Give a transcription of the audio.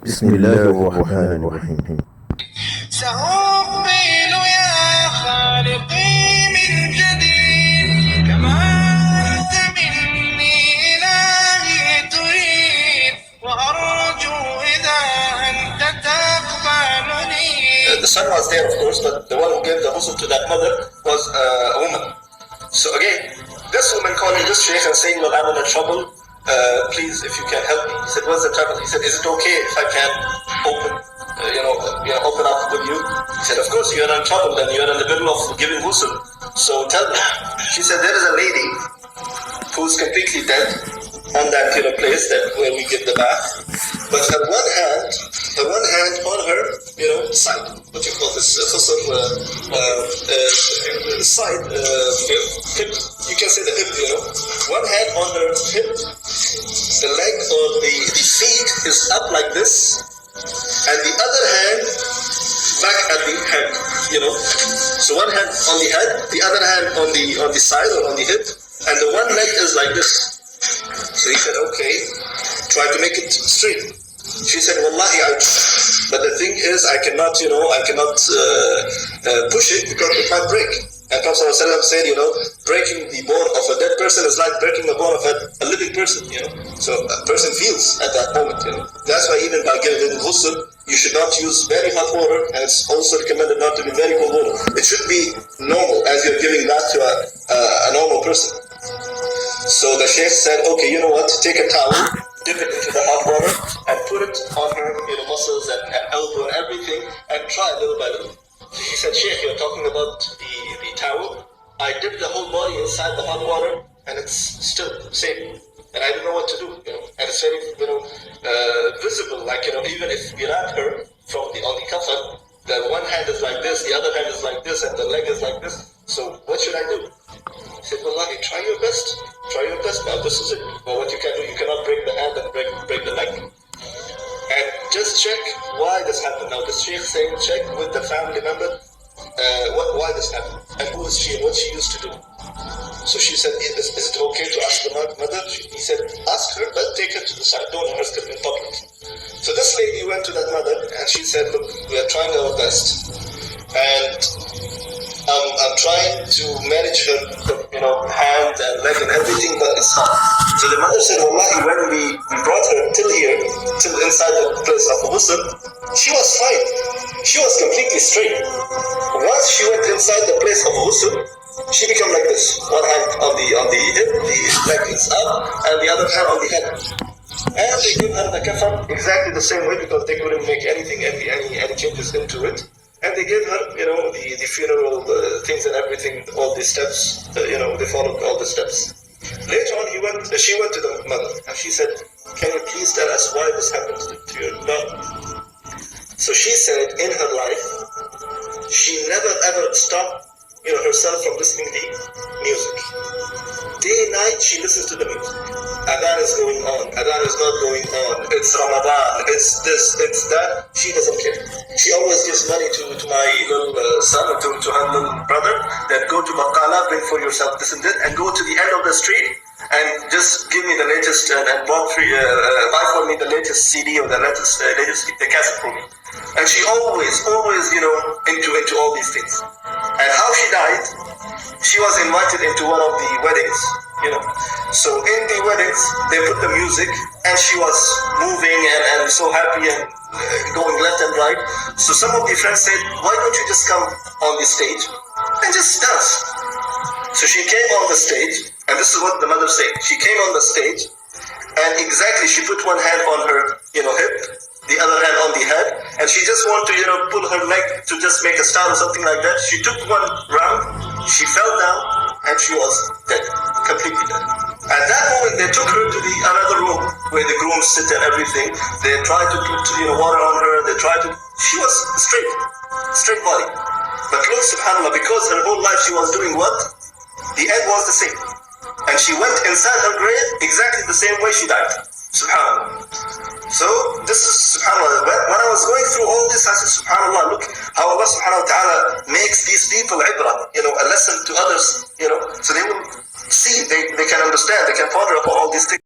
بسم الله الرحمن الرحيم. سأقبل يا خالقي من جديد كما أنت مني إلهي تريد وأرجو إذا أنت تقبلني. The son was there, of course, but the one who gave the ghusl to that mother was a woman. So again, this woman calling this sheikh and saying, well, I'm in trouble, please, if you can help me. He said, what's the trouble? He said, is it okay if I can open up with you? He said, of course, you're in trouble and you're in the middle of giving ghusl. So tell me. She said, there is a lady who's completely dead on that place where we give the bath. But her one hand on her, side. What you call this? Side, hip. You can say the hip, One hand on her hip, the leg or the feet is up like this, and the other hand back at the head, So one hand on the head, the other hand on the side or on the hip, and the one leg is like this. So he said, okay, try to make it straight. She said, Wallahi, I try. But the thing is, I cannot push it because it might break. And Prophet ﷺ said, breaking the bone of a dead person is like breaking the bone of a living person, So a person feels at that moment, That's why even by giving ghusl, you should not use very hot water, and it's also recommended not to be very cold water. It should be normal, as you're giving that to a normal person. So the sheikh said, okay, you know what, take a towel, dip it into the hot water, and put it on her muscles and elbow and everything, and try little by little. He said, Sheikh, you're talking about the towel. I dipped the whole body inside the hot water, and it's still the same. And I don't know what to do, And it's very, visible. Like, even if we wrap her on the coffin, the one hand is like this, the other hand is like this, and the leg is like this. So what should I do? He said, Wallahi, try your best. Try your best. Now this is it. Well, what you can do, you cannot break the hand and break the leg. And just check why this happened. Now the sheikh saying, check with the family member why this happened and who is she and what she used to do. So she said, is it okay to ask the mother? He said, ask her, but take her to the side. Don't ask her in public. So this lady went to that mother and she said, look, we are trying our best. And I'm trying to manage her, hand and leg and everything, but it's hard. So the mother said, Wallahi, when we brought her till here, till inside the place of the ghusl, she was fine. She was completely straight. Once she went inside the place of ghusl, she became like this. One hand on the hip, the leg is up, and the other hand on the head. And they give her the kafan exactly the same way because they couldn't make any changes into it. And they gave her, the funeral things and everything, all these steps, they followed all the steps. Later on, she went to the mother and she said, can you please tell us why this happened to your daughter? So she said in her life, she never ever stopped, herself from listening to music. Day and night, she listens to the music. Adhan is going on, Adhan is not going on, it's Ramadan, it's this, it's that. She doesn't care. She always gives money to my little son, to her little brother, that go to Baqala, bring for yourself this and that, and go to the end of the street and just give me the latest and buy for me the latest CD or the latest cassette for me. And she always, into all these things. And how she died, she was invited into one of the weddings, So in the weddings, they put the music, and she was moving and so happy and going left and right. So some of the friends said, why don't you just come on the stage and just dance? So she came on the stage, and this is what the mother said. She came on the stage, and exactly she put one hand on her, hip, the other hand on the head, and she just wanted to, pull her leg to just make a star or something like that. She took one round, she fell down, and she was dead, completely dead. At that moment, they took her to another room where the grooms sit and everything. They tried to put, water on her. She was straight body. But look, subhanAllah, because her whole life she was doing what? The end was the same. And she went inside her grave exactly the same way she died. SubhanAllah. So this is SubhanAllah. When I was going through all this, I said, SubhanAllah, look how Allah subhanahu wa ta'ala makes these people ibrah, a lesson to others, so they will see, they can understand, they can ponder upon all these things.